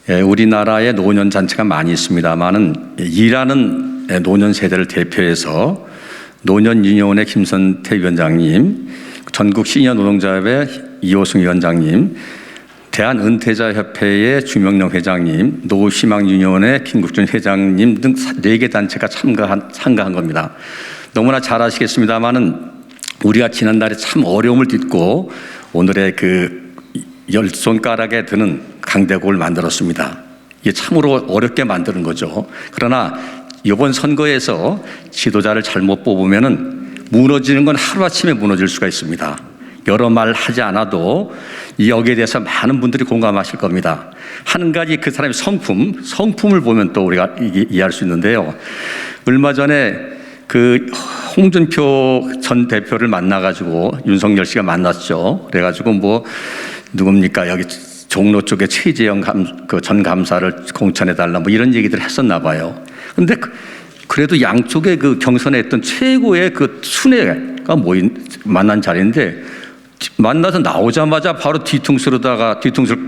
우리나라에 노년 잔치가 많이 있습니다만은 일하는 노년 세대를 대표해서 노년유니온의 김선태 위원장님, 전국 시니어 노동자협의 이호승 위원장님, 대한은퇴자협회의 주명령 회장님, 노희망유니온의 김국준 회장님 등 4개 단체가 참가한 겁니다. 너무나 잘 아시겠습니다만은 우리가 지난달에 참 어려움을 딛고 오늘의 그 열 손가락에 드는 강대국을 만들었습니다. 이게 참으로 어렵게 만드는 거죠. 그러나 이번 선거에서 지도자를 잘못 뽑으면은 무너지는 건 하루아침에 무너질 수가 있습니다. 여러 말 하지 않아도 여기에 대해서 많은 분들이 공감하실 겁니다. 한 가지 그 사람의 성품을 보면 또 우리가 이해할 수 있는데요. 얼마 전에 그 홍준표 전 대표를 만나가지고 윤석열 씨가 만났죠. 그래가지고 뭐 누굽니까 여기 종로 쪽에 최재형 전 감사를 공천해달라 뭐 이런 얘기들을 했었나 봐요. 근데 그래도 양쪽의 그 경선에 했던 최고의 그 순회가 만난 자리인데 만나서 나오자마자 바로 뒤통수를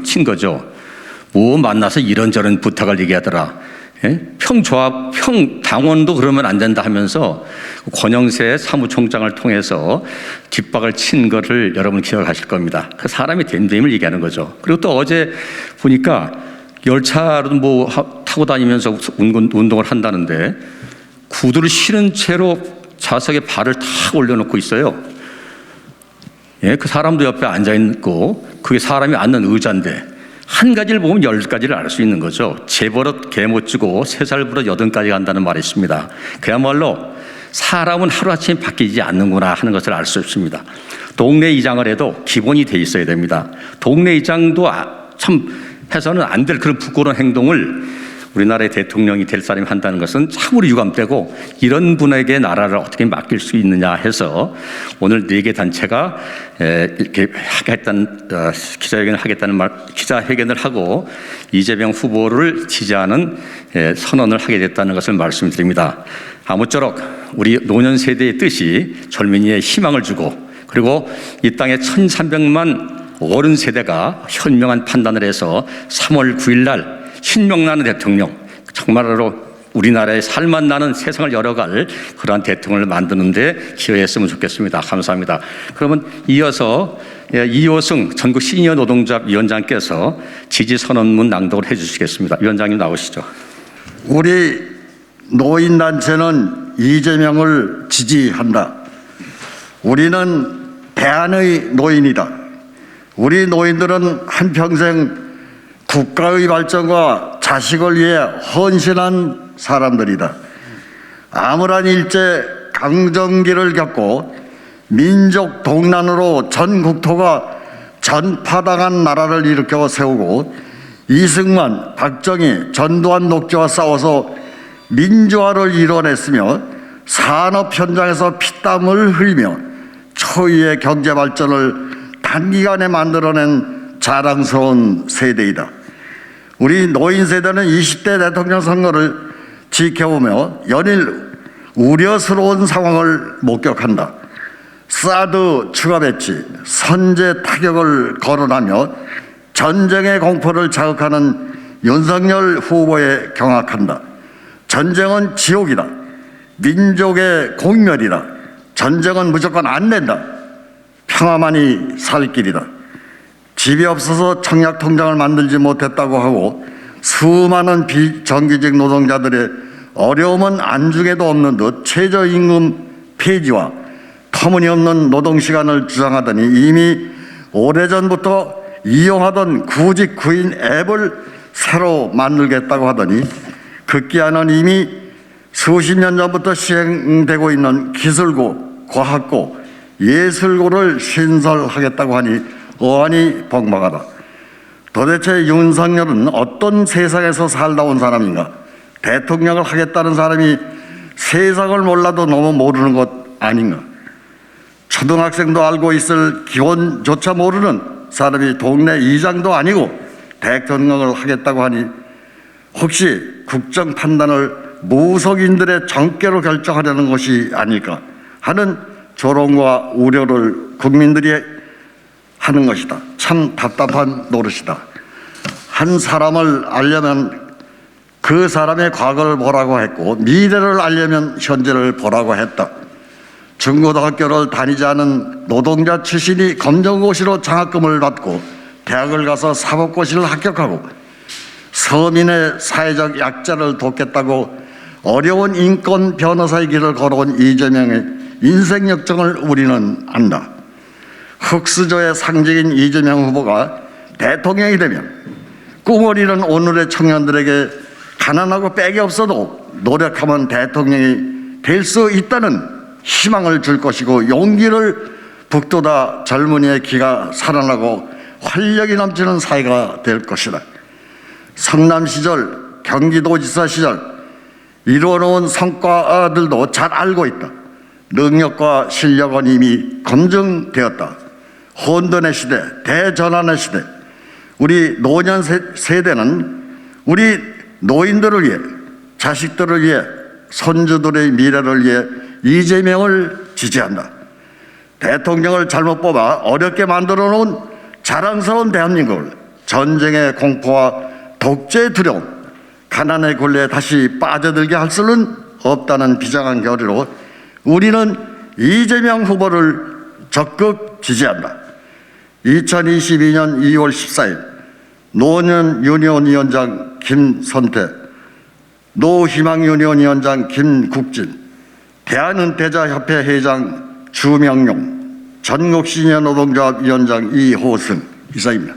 친 거죠. 뭐 만나서 이런저런 부탁을 얘기하더라. 예? 평당원도 그러면 안 된다 하면서 권영세 사무총장을 통해서 뒷박을 친 거를 여러분 기억하실 겁니다. 그 사람이 됨됨을 얘기하는 거죠. 그리고 또 어제 보니까 열차로 뭐 타고 다니면서 운동을 한다는데 구두를 신은 채로 좌석에 발을 탁 올려놓고 있어요. 예, 그 사람도 옆에 앉아있고 그게 사람이 앉는 의자인데 한 가지를 보면 10가지를 알 수 있는 거죠. 재버릇 개못지고 3살부터 80까지 간다는 말이 있습니다. 그야말로 사람은 하루아침에 바뀌지 않는구나 하는 것을 알 수 있습니다. 동네 이장을 해도 기본이 돼 있어야 됩니다. 동네 이장도 참 해서는 안 될 그런 부끄러운 행동을 우리나라의 대통령이 될 사람이 한다는 것은 참으로 유감되고 이런 분에게 나라를 어떻게 맡길 수 있느냐 해서 오늘 4개 단체가 이렇게 기자회견을 하고 이재명 후보를 지지하는 선언을 하게 됐다는 것을 말씀드립니다. 아무쪼록 우리 노년 세대의 뜻이 젊은이의 희망을 주고 그리고 이 땅에 1300만 어른 세대가 현명한 판단을 해서 3월 9일 날 신명나는 대통령, 정말로 우리나라의 살맛 나는 세상을 열어갈 그러한 대통령을 만드는 데 기여했으면 좋겠습니다. 감사합니다. 그러면 이어서 이호승 전국 시니어 노동자 위원장께서 지지선언문 낭독을 해 주시겠습니다. 위원장님 나오시죠. 우리 노인단체는 이재명을 지지한다. 우리는 대안의 노인이다. 우리 노인들은 한평생 국가의 발전과 자식을 위해 헌신한 사람들이다. 암울한 일제 강점기를 겪고 민족 동란으로 전 국토가 전파당한 나라를 일으켜 세우고 이승만, 박정희, 전두환 독재와 싸워서 민주화를 이뤄냈으며 산업 현장에서 피땀을 흘리며 초유의 경제 발전을 단기간에 만들어낸 자랑스러운 세대이다. 우리 노인 세대는 20대 대통령 선거를 지켜보며 연일 우려스러운 상황을 목격한다. 사드 추가 배치, 선제 타격을 거론하며 전쟁의 공포를 자극하는 윤석열 후보에 경악한다. 전쟁은 지옥이다. 민족의 공멸이다. 전쟁은 무조건 안 된다. 평화만이 살 길이다. 집이 없어서 청약통장을 만들지 못했다고 하고 수많은 비정규직 노동자들의 어려움은 안중에도 없는 듯 최저임금 폐지와 터무니없는 노동시간을 주장하더니 이미 오래전부터 이용하던 구직 구인 앱을 새로 만들겠다고 하더니 급기야는 이미 수십 년 전부터 시행되고 있는 기술고, 과학고, 예술고를 신설하겠다고 하니 어안이 벙벙하다. 도대체 윤석열은 어떤 세상에서 살다 온 사람인가? 대통령을 하겠다는 사람이 세상을 몰라도 너무 모르는 것 아닌가? 초등학생도 알고 있을 기본조차 모르는 사람이 동네 이장도 아니고 대통령을 하겠다고 하니 혹시 국정 판단을 무속인들의 정계로 결정하려는 것이 아닐까 하는 조롱과 우려를 국민들이 하는 것이다. 참 답답한 노릇이다. 한 사람을 알려면 그 사람의 과거를 보라고 했고 미래를 알려면 현재를 보라고 했다. 중고등학교를 다니지 않은 노동자 출신이 검정고시로 장학금을 받고 대학을 가서 사법고시를 합격하고 서민의 사회적 약자를 돕겠다고 어려운 인권 변호사의 길을 걸어온 이재명의 인생 역정을 우리는 안다. 흑수저의 상징인 이재명 후보가 대통령이 되면 꿈어리는 오늘의 청년들에게 가난하고 빽이 없어도 노력하면 대통령이 될 수 있다는 희망을 줄 것이고 용기를 북돋아 젊은이의 기가 살아나고 활력이 넘치는 사회가 될 것이다. 성남 시절, 경기도지사 시절 이루어놓은 성과들도 잘 알고 있다. 능력과 실력은 이미 검증되었다. 혼돈의 시대, 대전환의 시대, 우리 노년 세대는 우리 노인들을 위해, 자식들을 위해, 손주들의 미래를 위해 이재명을 지지한다. 대통령을 잘못 뽑아 어렵게 만들어 놓은 자랑스러운 대한민국을 전쟁의 공포와 독재의 두려움, 가난의 굴레에 다시 빠져들게 할 수는 없다는 비장한 결의로 우리는 이재명 후보를 적극 지지한다. 2022년 2월 14일 노년 유니온 위원장 김선태, 노희망 유니온 위원장 김국진, 대한은퇴자협회 회장 주명용, 전국시니어노동조합 위원장 이호승 이사입니다.